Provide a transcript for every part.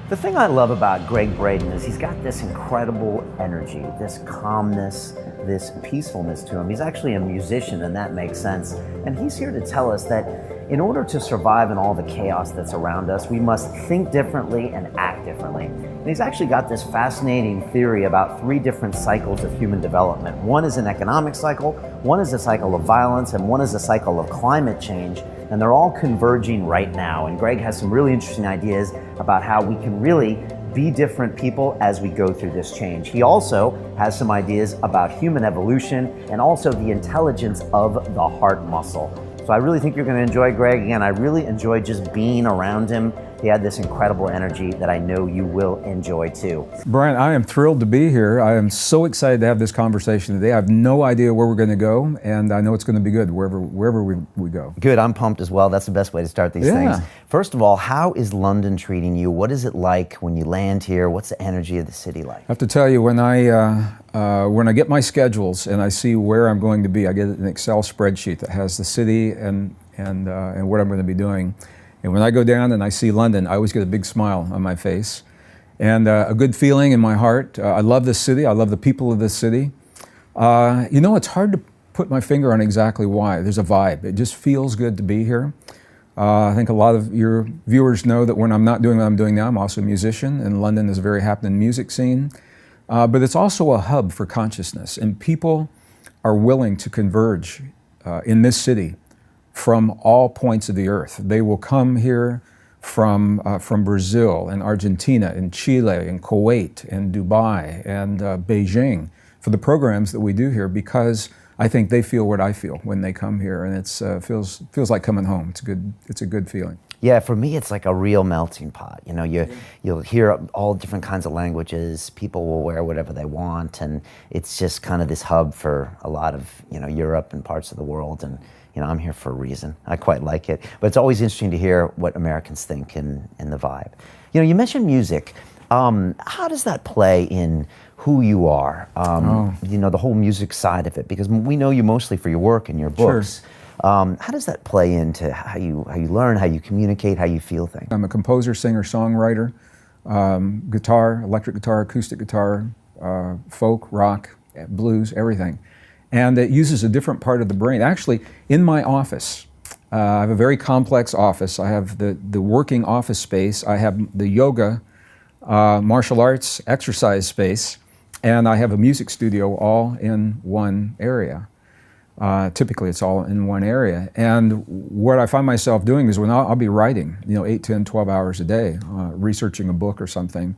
The thing I love about Gregg Braden is he's got this incredible energy, this calmness, this peacefulness to him. He's actually a musician, and that makes sense. And he's here to tell us that in order to survive in all the chaos that's around us, we must think differently and act differently. And he's actually got this fascinating theory about 3 different cycles of human development. One is an economic cycle, one is a cycle of violence, and one is a cycle of climate change. And they're all converging right now. And Gregg has some really interesting ideas about how we can really be different people as we go through this change. He also has some ideas about human evolution and also the intelligence of the heart muscle. So I really think you're going to enjoy Gregg. Again, I really enjoyed just being around him. He had this incredible energy that I know you will enjoy too. Brian, I am thrilled to be here. I am so excited to have this conversation today. I have no idea where we're going to go, and I know it's going to be good wherever we go. Good, I'm pumped as well. That's the best way to start these things. First of all, how is London treating you? What is it like when you land here? What's the energy of the city like? I have to tell you, when I get my schedules and I see where I'm going to be, I get an Excel spreadsheet that has the city and what I'm going to be doing. And when I go down and I see London, I always get a big smile on my face and a good feeling in my heart. I love this city. I love the people of this city. You know, it's hard to put my finger on exactly why. There's a vibe. It just feels good to be here. I think a lot of your viewers know that when I'm not doing what I'm doing now, I'm also a musician, and London is a very happening music scene. But it's also a hub for consciousness, and people are willing to converge in this city from all points of the earth. They will come here from Brazil and Argentina and Chile and Kuwait and Dubai and Beijing for the programs that we do here, because I think they feel what I feel when they come here, and it feels like coming home. It's a good feeling. Yeah, for me, it's like a real melting pot. You know, you'll hear all different kinds of languages. People will wear whatever they want, and it's just kind of this hub for a lot of, you know, Europe and parts of the world. And you know, I'm here for a reason. I quite like it. But it's always interesting to hear what Americans think in the vibe. You know, you mentioned music. How does that play in who you are? You know, the whole music side of it, because we know you mostly for your work and your books. Sure. How does that play into how you learn, how you communicate, how you feel things? I'm a composer, singer, songwriter, guitar, electric guitar, acoustic guitar, folk, rock, blues, everything. And it uses a different part of the brain. Actually, in my office, I have a very complex office. I have the working office space. I have the yoga, martial arts, exercise space, and I have a music studio all in one area. Typically, it's all in one area. And what I find myself doing is when I'll be writing, you know, 8, 10, 12 hours a day, researching a book or something,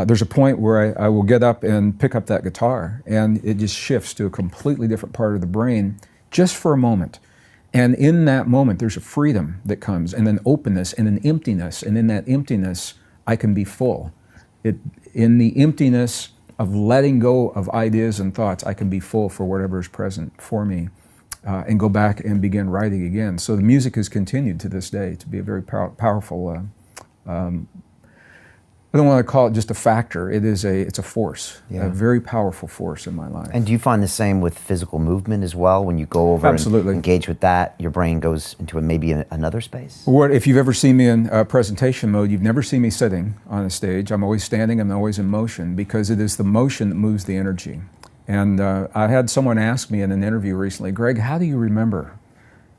there's a point where I will get up and pick up that guitar, and it just shifts to a completely different part of the brain just for a moment. And in that moment, there's a freedom that comes, and an openness and an emptiness. And in that emptiness, I can be full. In the emptiness of letting go of ideas and thoughts, I can be full for whatever is present for me, and go back and begin writing again. So the music has continued to this day to be a very powerful, I don't want to call it just a factor. It's a force, a very powerful force in my life. And do you find the same with physical movement as well? When you go over Absolutely. And engage with that, your brain goes into maybe another space? If you've ever seen me in presentation mode, you've never seen me sitting on a stage. I'm always standing, I'm always in motion, because it is the motion that moves the energy. And I had someone ask me in an interview recently, Gregg, how do you remember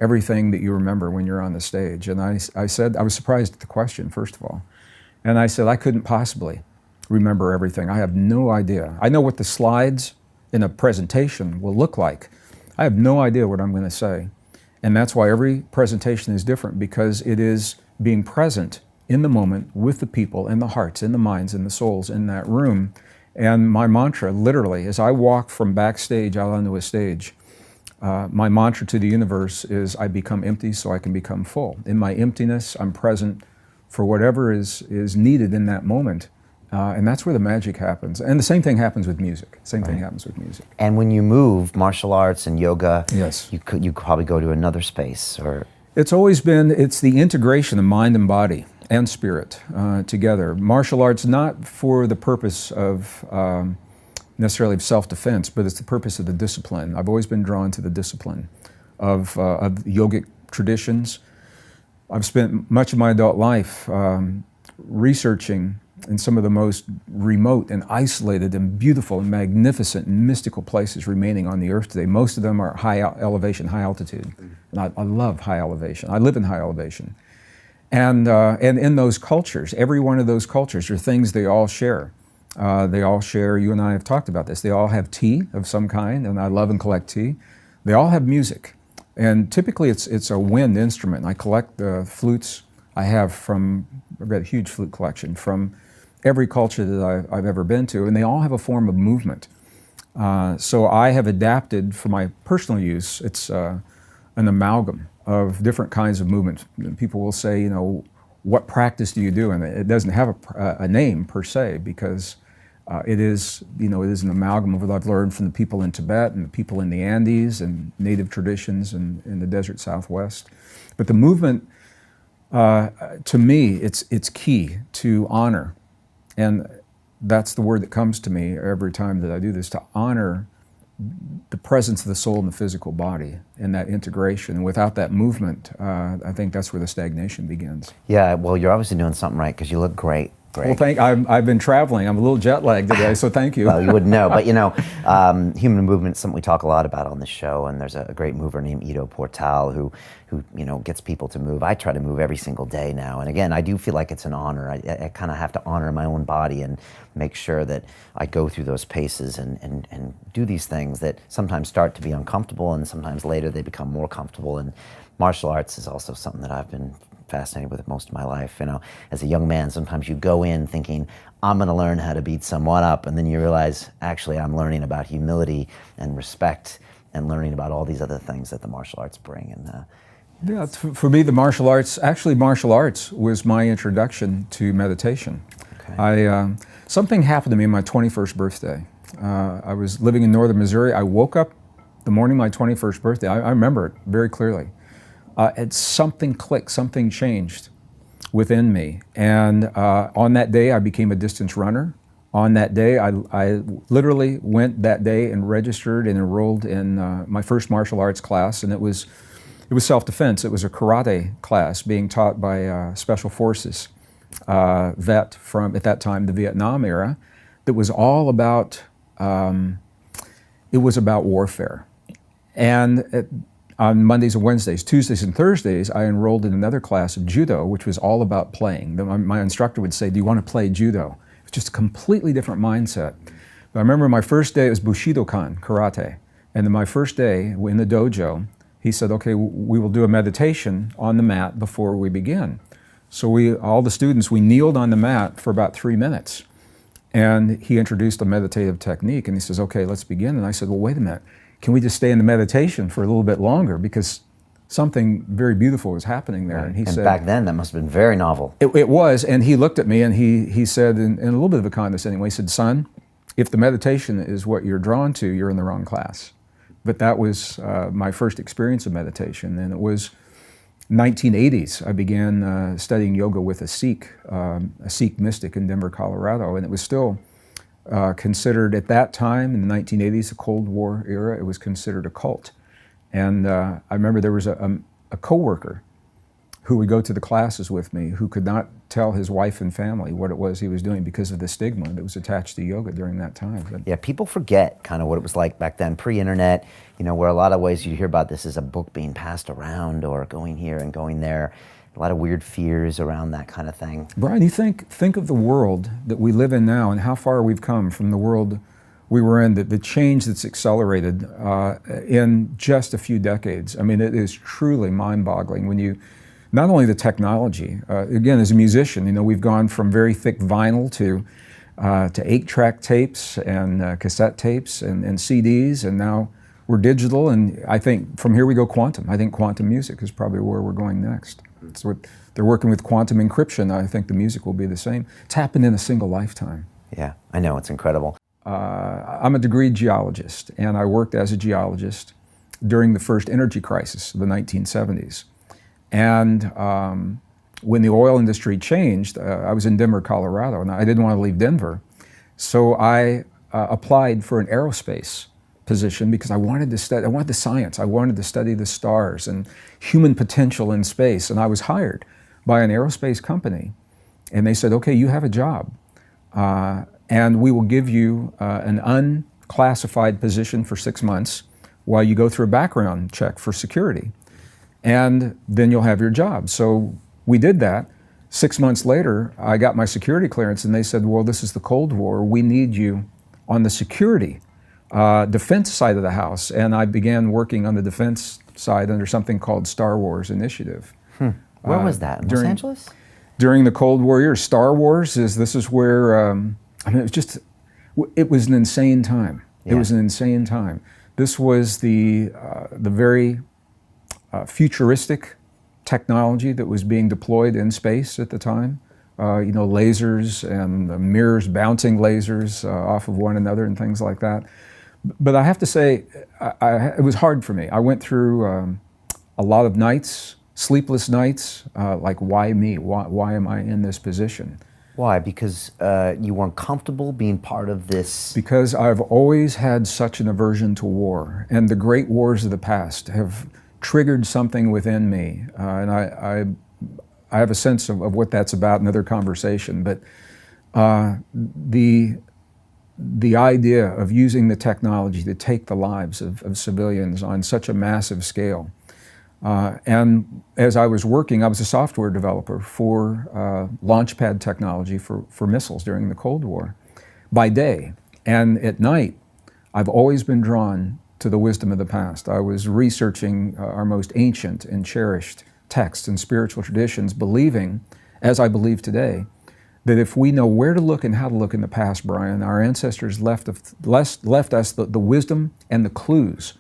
everything that you remember when you're on the stage? And I said, I was surprised at the question, first of all. And I said, I couldn't possibly remember everything. I have no idea. I know what the slides in a presentation will look like. I have no idea what I'm going to say. And that's why every presentation is different, because it is being present in the moment with the people and the hearts and the minds and the souls in that room. And my mantra, literally, as I walk from backstage out onto a stage, my mantra to the universe is, I become empty so I can become full. In my emptiness, I'm present for whatever is needed in that moment. And that's where the magic happens. And the same thing happens with music. And when you move, martial arts and yoga, yes, you probably go to another space, or? It's always been, it's the integration of mind and body and spirit together. Martial arts, not for the purpose of necessarily of self-defense, but it's the purpose of the discipline. I've always been drawn to the discipline of yogic traditions. I've spent much of my adult life researching in some of the most remote and isolated and beautiful and magnificent and mystical places remaining on the earth today. Most of them are high elevation, high altitude. And I love high elevation. I live in high elevation. And in those cultures, every one of those cultures are things they all share. They all share, you and I have talked about this, they all have tea of some kind, and I love and collect tea. They all have music. And typically it's a wind instrument. I collect the flutes I have I've got a huge flute collection from every culture that I've ever been to, and they all have a form of movement. So I have adapted for my personal use. It's an amalgam of different kinds of movements. People will say, you know, what practice do you do? And it doesn't have a name per se, because it is an amalgam of what I've learned from the people in Tibet and the people in the Andes and native traditions in the desert Southwest. But the movement, to me, it's key to honor. And that's the word that comes to me every time that I do this, to honor the presence of the soul in the physical body and that integration. And without that movement, I think that's where the stagnation begins. Yeah, well, you're obviously doing something right, because you look great. Greg. Well, I've been traveling. I'm a little jet lagged today, so thank you. Well, you wouldn't know, but you know, human movement is something we talk a lot about on the show, and there's a great mover named Ido Portal who you know, gets people to move. I try to move every single day now, and again, I do feel like it's an honor. I kind of have to honor my own body and make sure that I go through those paces and do these things that sometimes start to be uncomfortable, and sometimes later they become more comfortable. And martial arts is also something that I've been fascinated with most of my life. You know, as a young man, sometimes you go in thinking, I'm going to learn how to beat someone up, and then you realize, actually, I'm learning about humility and respect and learning about all these other things that the martial arts bring. And yeah, for me, the martial arts was my introduction to meditation. Okay. Something happened to me on my 21st birthday. I was living in northern Missouri. I woke up the morning of my 21st birthday. I remember it very clearly. Something clicked, something changed within me. And on that day, I became a distance runner. On that day, I literally went that day and registered and enrolled in my first martial arts class, and it was self-defense. It was a karate class being taught by a Special Forces vet from, at that time, the Vietnam era, that was all about, it was about warfare. And on Mondays and Wednesdays, Tuesdays and Thursdays, I enrolled in another class of judo, which was all about playing. My instructor would say, do you want to play judo? It's just a completely different mindset. But I remember my first day, it was Bushido-kan, karate. And then my first day in the dojo, he said, okay, we will do a meditation on the mat before we begin. So all the students, we kneeled on the mat for about 3 minutes. And he introduced a meditative technique, and he says, okay, let's begin. And I said, well, wait a minute. Can we just stay in the meditation for a little bit longer, because something very beautiful was happening there? Right. And he and said, back then, that must have been very novel. It was, and he looked at me and he said, in a little bit of a condescending way, he said, son, if the meditation is what you're drawn to, you're in the wrong class. But that was my first experience of meditation, and it was 1980s. I began studying yoga with a Sikh mystic in Denver, Colorado, and it was still considered at that time, in the 1980s, the Cold War era, it was considered a cult. And I remember there was a coworker who would go to the classes with me who could not tell his wife and family what it was he was doing because of the stigma that was attached to yoga during that time. But yeah, people forget kind of what it was like back then, pre-internet, you know, where a lot of ways you hear about this as a book being passed around or going here and going there. A lot of weird fears around that kind of thing. Brian, you think of the world that we live in now and how far we've come from the world we were in, the change that's accelerated in just a few decades. I mean, it is truly mind-boggling when you, not only the technology, again, as a musician, you know, we've gone from very thick vinyl to 8-track tapes and cassette tapes and CDs, and now we're digital, and I think from here we go quantum. I think quantum music is probably where we're going next. It's what they're working with, quantum encryption. I think the music will be the same. It's happened in a single lifetime. Yeah, I know, it's incredible. I'm a degreed geologist, and I worked as a geologist during the first energy crisis of the 1970s. And when the oil industry changed, I was in Denver, Colorado, and I didn't want to leave Denver. So I applied for an aerospace position because I wanted to study, I wanted the science. I wanted to study the stars and human potential in space. And I was hired by an aerospace company And they said, okay, you have a job. And we will give you an unclassified position for 6 months while you go through a background check for security. And then you'll have your job. So we did that. 6 months later, I got my security clearance, and they said, well, this is the Cold War. We need you on the security defense side of the house. And I began working on the defense side under something called Star Wars Initiative. Where was that? In Los Angeles? During the Cold War years. Star Wars this is where, it was an insane time. Yeah. It was an insane time. This was the very futuristic technology that was being deployed in space at the time. Lasers and mirrors, bouncing lasers off of one another and things like that. But I have to say, it was hard for me. I went through a lot of nights, sleepless nights, like, why me? Why am I in this position? Why? Because you weren't comfortable being part of this? Because I've always had such an aversion to war, and the great wars of the past have triggered something within me, and I have a sense of what that's about, another conversation, but the idea of using the technology to take the lives of civilians on such a massive scale. And as I was working, I was a software developer for launchpad technology for missiles during the Cold War by day. And at night, I've always been drawn to the wisdom of the past. I was researching our most ancient and cherished texts and spiritual traditions, believing, as I believe today, that if we know where to look and how to look in the past, Brian, our ancestors left us the wisdom and the clues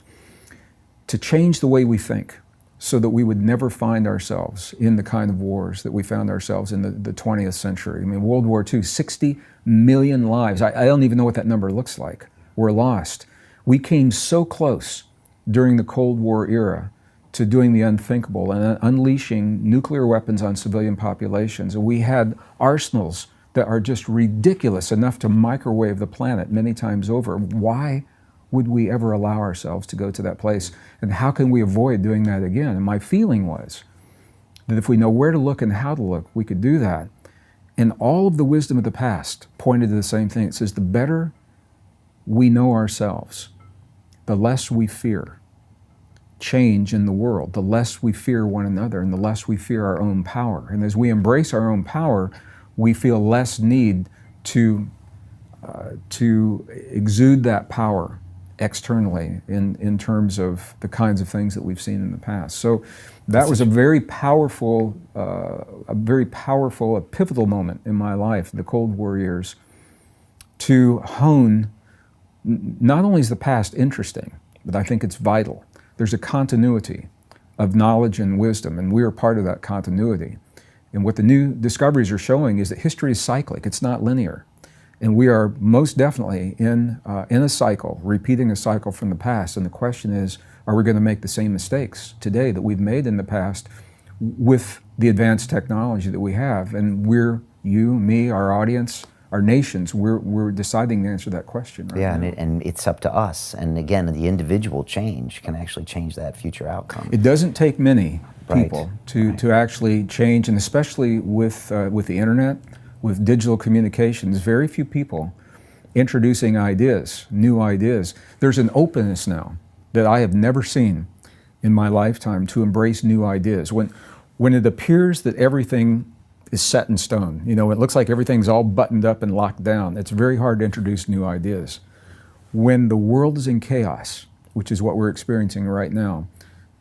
to change the way we think, so that we would never find ourselves in the kind of wars that we found ourselves in the 20th century. I mean, World War II, 60 million lives. I don't even know what that number looks like. Were lost. We came so close during the Cold War era to doing the unthinkable and unleashing nuclear weapons on civilian populations. And we had arsenals that are just ridiculous enough to microwave the planet many times over. Why would we ever allow ourselves to go to that place? And how can we avoid doing that again? And my feeling was that if we know where to look and how to look, we could do that. And all of the wisdom of the past pointed to the same thing. It says the better we know ourselves, the less we fear change in the world, the less we fear one another, and the less we fear our own power. And as we embrace our own power, we feel less need to exude that power externally in terms of the kinds of things that we've seen in the past. So that was a very powerful, a pivotal moment in my life, the Cold War years, to hone. Not only is the past interesting, but I think it's vital. There's a continuity of knowledge and wisdom, and we are part of that continuity. And what the new discoveries are showing is that history is cyclic, it's not linear. And we are most definitely in a cycle, repeating a cycle from the past. And the question is, are we going to make the same mistakes today that we've made in the past with the advanced technology that we have? And we're, you, me, our audience, our nations, we're deciding to answer that question right now. And it's up to us. And again, the individual change can actually change that future outcome. It doesn't take many people to actually change, and especially with the internet, with digital communications, very few people introducing ideas, new ideas. There's an openness now that I have never seen in my lifetime to embrace new ideas. When it appears that everything is set in stone, it looks like everything's all buttoned up and locked down, it's very hard to introduce new ideas. When the world is in chaos, which is what we're experiencing right now,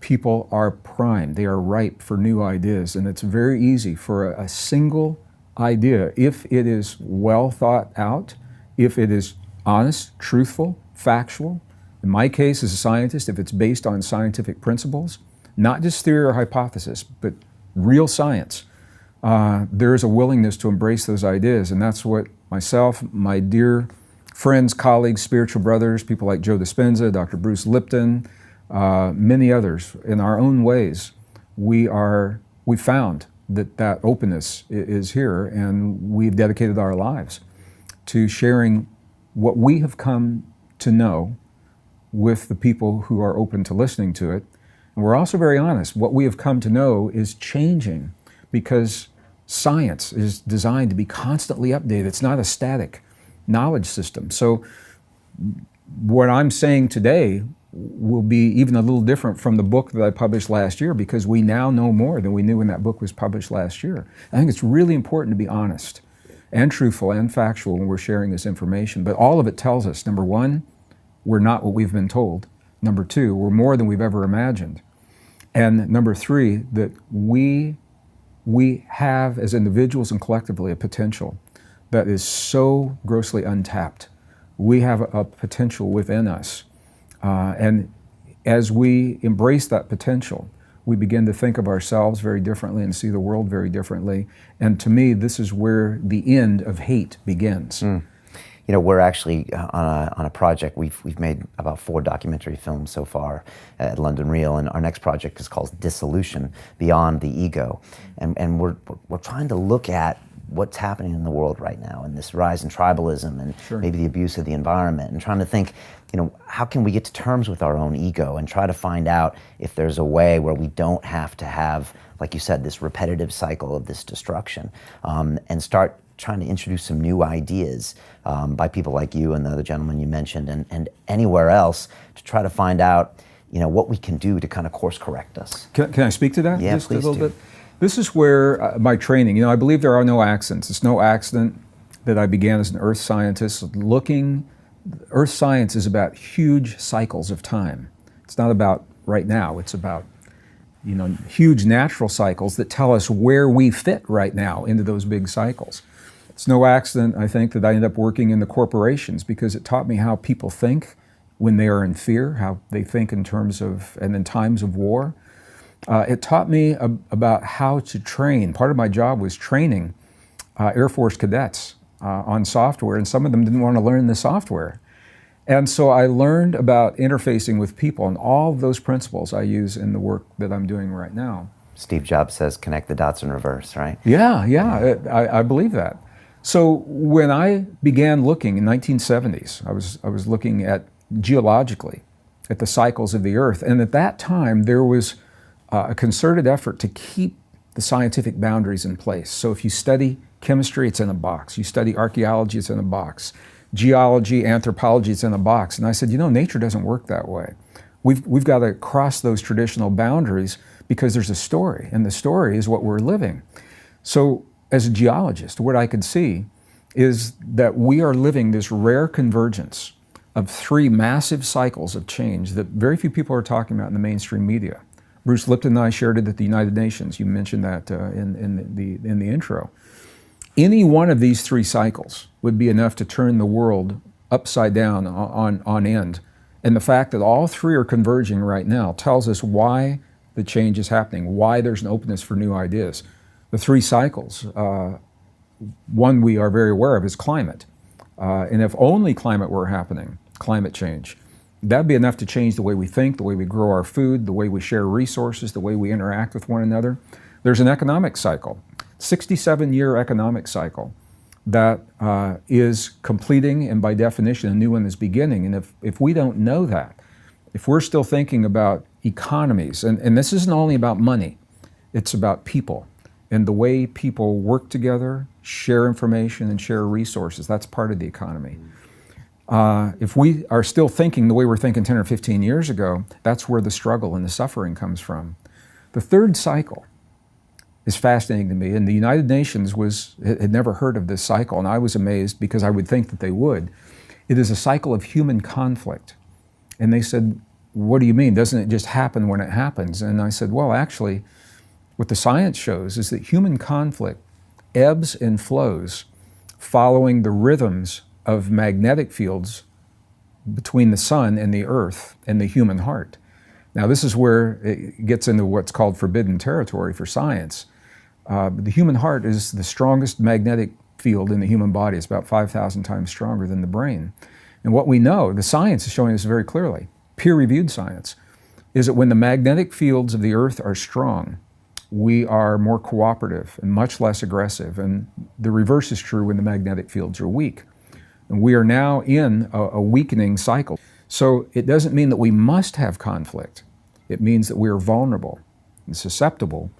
people are primed, they are ripe for new ideas, and it's very easy for a single idea, if it is well thought out, if it is honest, truthful, factual. In my case as a scientist, if it's based on scientific principles, not just theory or hypothesis, but real science, there is a willingness to embrace those ideas. And that's what myself, my dear friends, colleagues, spiritual brothers, people like Joe Dispenza, Dr. Bruce Lipton, many others, in our own ways, we found that openness is here, and we've dedicated our lives to sharing what we have come to know with the people who are open to listening to it. And we're also very honest. What we have come to know is changing, because science is designed to be constantly updated. It's not a static knowledge system. So what I'm saying today will be even a little different from the book that I published last year, because we now know more than we knew when that book was published last year. I think it's really important to be honest and truthful and factual when we're sharing this information. But all of it tells us, number one, we're not what we've been told. Number two, we're more than we've ever imagined. And number three, that we have, as individuals and collectively, a potential that is so grossly untapped. We have a potential within us. And as we embrace that potential, we begin to think of ourselves very differently and see the world very differently. And to me, this is where the end of hate begins. You know, we're actually on a project. We've made about 4 documentary films so far at London Reel, and our next project is called Dissolution: Beyond the Ego, and we're trying to look at what's happening in the world right now, and this rise in tribalism and maybe the abuse of the environment, and trying to think, you know, how can we get to terms with our own ego and try to find out if there's a way where we don't have to have, like you said, this repetitive cycle of this destruction, and start trying to introduce some new ideas by people like you and the other gentleman you mentioned, and anywhere else, to try to find out, you know, what we can do to kind of course correct us. Can I speak to that just a little bit? This is where my training, you know, I believe there are no accidents. It's no accident that I began as an earth scientist earth science is about huge cycles of time. It's not about right now, it's about, you know, huge natural cycles that tell us where we fit right now into those big cycles. It's no accident, I think, that I ended up working in the corporations, because it taught me how people think when they are in fear, how they think in terms of, and in times of war. It taught me about how to train. Part of my job was training Air Force cadets on software, and some of them didn't want to learn the software. And so I learned about interfacing with people, and all of those principles I use in the work that I'm doing right now. Steve Jobs says, connect the dots in reverse, right? Yeah, I believe that. So when I began looking in 1970s, I was looking at geologically at the cycles of the Earth, and at that time there was a concerted effort to keep the scientific boundaries in place. So if you study chemistry, it's in a box. You study archaeology, it's in a box. Geology, anthropology, it's in a box. And I said, you know, nature doesn't work that way. We've got to cross those traditional boundaries, because there's a story, and the story is what we're living. So as a geologist, what I could see is that we are living this rare convergence of 3 massive cycles of change that very few people are talking about in the mainstream media. Bruce Lipton and I shared it at the United Nations. You mentioned that in the intro. Any one of these 3 cycles would be enough to turn the world upside down on end. And the fact that all 3 are converging right now tells us why the change is happening, why there's an openness for new ideas. The 3 cycles, one we are very aware of is climate. And if only climate were happening, climate change, that'd be enough to change the way we think, the way we grow our food, the way we share resources, the way we interact with one another. There's an economic cycle, 67-year economic cycle that is completing, and by definition, a new one is beginning. And if we don't know that, if we're still thinking about economies, and this isn't only about money, it's about people and the way people work together, share information, and share resources. That's part of the economy. If we are still thinking the way we're thinking 10 or 15 years ago, that's where the struggle and the suffering comes from. The 3rd cycle is fascinating to me, and the United Nations had never heard of this cycle, and I was amazed because I would think that they would. It is a cycle of human conflict. And they said, what do you mean? Doesn't it just happen when it happens? And I said, well, actually, what the science shows is that human conflict ebbs and flows following the rhythms of magnetic fields between the sun and the earth and the human heart. Now, this is where it gets into what's called forbidden territory for science. The human heart is the strongest magnetic field in the human body. It's about 5,000 times stronger than the brain. And what we know, the science is showing us very clearly, peer-reviewed science, is that when the magnetic fields of the earth are strong, we are more cooperative and much less aggressive. And the reverse is true when the magnetic fields are weak. And we are now in a weakening cycle. So it doesn't mean that we must have conflict. It means that we are vulnerable and susceptible.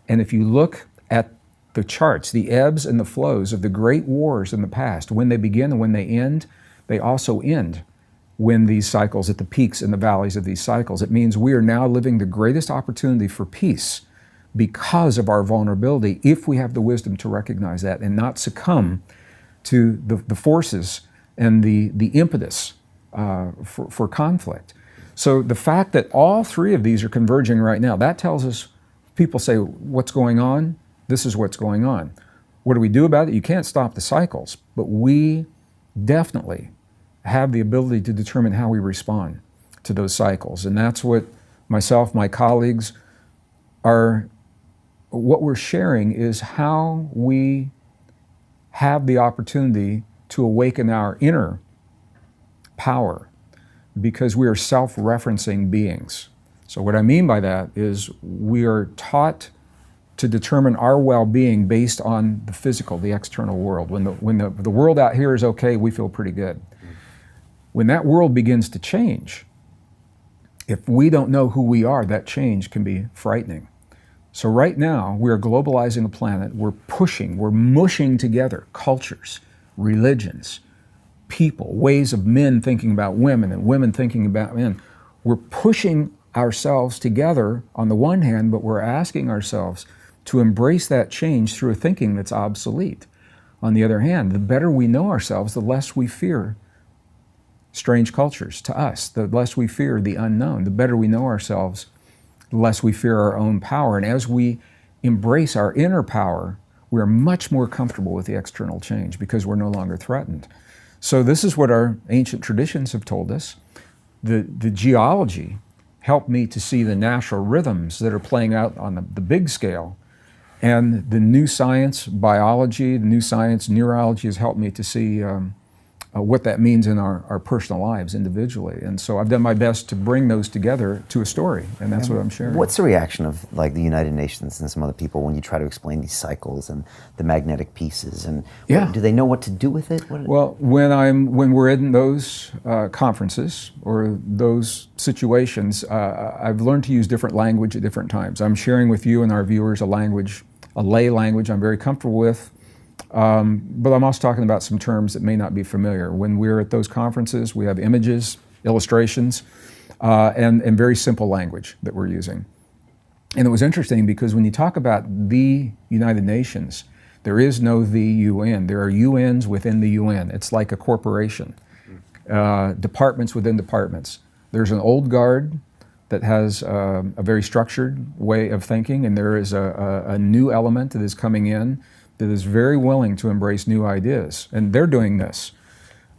And if you look at the charts, the ebbs and the flows of the great wars in the past, when they begin and when they end, they also end when these cycles, at the peaks and the valleys of these cycles. It means we are now living the greatest opportunity for peace because of our vulnerability, if we have the wisdom to recognize that and not succumb to the forces and the impetus for conflict. So the fact that all three of these are converging right now, that tells us, people say, what's going on? This is what's going on. What do we do about it? You can't stop the cycles, but we definitely have the ability to determine how we respond to those cycles. And that's what myself, my colleagues what we're sharing is how we have the opportunity to awaken our inner power, because we are self-referencing beings. So what I mean by that is we are taught to determine our well-being based on the physical, the external world. When the world out here is okay, we feel pretty good. When that world begins to change, if we don't know who we are, that change can be frightening. So right now, we are globalizing the planet. We're mushing together cultures, religions, people, ways of men thinking about women and women thinking about men. We're pushing ourselves together on the one hand, but we're asking ourselves to embrace that change through a thinking that's obsolete. On the other hand, the better we know ourselves, the less we fear strange cultures to us, the less we fear the unknown. The better we know ourselves, the less we fear our own power. And as we embrace our inner power, we're much more comfortable with the external change because we're no longer threatened. So this is what our ancient traditions have told us. The geology helped me to see the natural rhythms that are playing out on the big scale. And the new science, biology, the new science, neurology has helped me to see what that means in our personal lives individually. And so I've done my best to bring those together to a story, and that's what I'm sharing. What's the reaction of like the United Nations and some other people when you try to explain these cycles and the magnetic pieces? And do they know what to do with it? Well, when we're in those conferences or those situations, I've learned to use different language at different times. I'm sharing with you and our viewers a lay language I'm very comfortable with. But I'm also talking about some terms that may not be familiar. When we're at those conferences, we have images, illustrations, and very simple language that we're using. And it was interesting because when you talk about the United Nations, there is no the UN. There are UNs within the UN. It's like a corporation, departments within departments. There's an old guard that has a very structured way of thinking, and there is a new element that is coming in that is very willing to embrace new ideas, and they're doing this.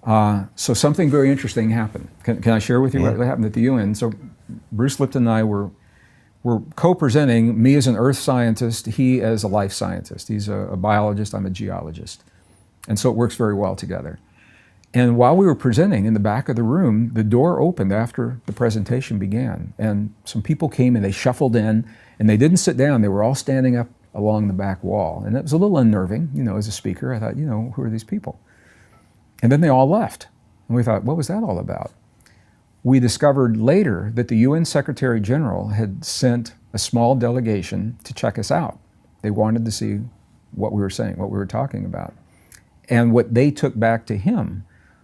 So something very interesting happened. Can I share with you what happened at the UN? So Bruce Lipton and I were co-presenting, me as an earth scientist, he as a life scientist. He's a biologist, I'm a geologist. And so it works very well together. And while we were presenting in the back of the room, the door opened after the presentation began, and some people came and they shuffled in, and they didn't sit down, they were all standing up along the back wall. And it was a little unnerving, as a speaker. I thought, who are these people? And then they all left. And we thought, what was that all about? We discovered later that the UN Secretary General had sent a small delegation to check us out. They wanted to see what we were saying, what we were talking about. And what they took back to him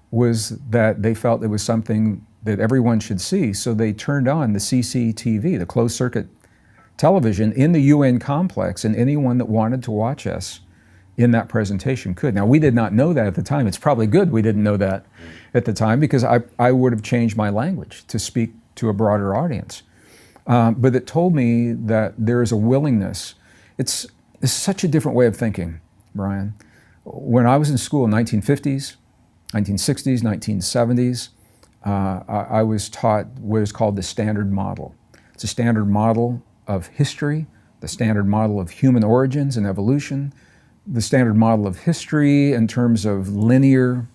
was that they felt it was something that everyone should see. So they turned on the CCTV, the closed circuit television in the UN complex, and anyone that wanted to watch us in that presentation could. Now, we did not know that at the time. It's probably good we didn't know that at the time, because I would have changed my language to speak to a broader audience. But it told me that there is a willingness. It's such a different way of thinking, Brian. When I was in school in 1950s, 1960s, 1970s, I was taught what is called the standard model. It's a standard model of history, the standard model of human origins and evolution, the standard model of history in terms of linear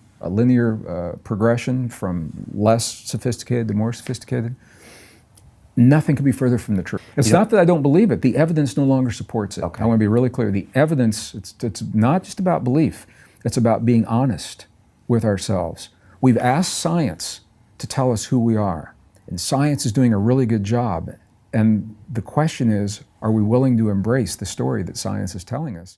progression from less sophisticated to more sophisticated. Nothing could be further from the truth. It's not that I don't believe it. The evidence no longer supports it. Okay. I want to be really clear. The evidence, it's not just about belief. It's about being honest with ourselves. We've asked science to tell us who we are, and science is doing a really good job. And the question is, are we willing to embrace the story that science is telling us?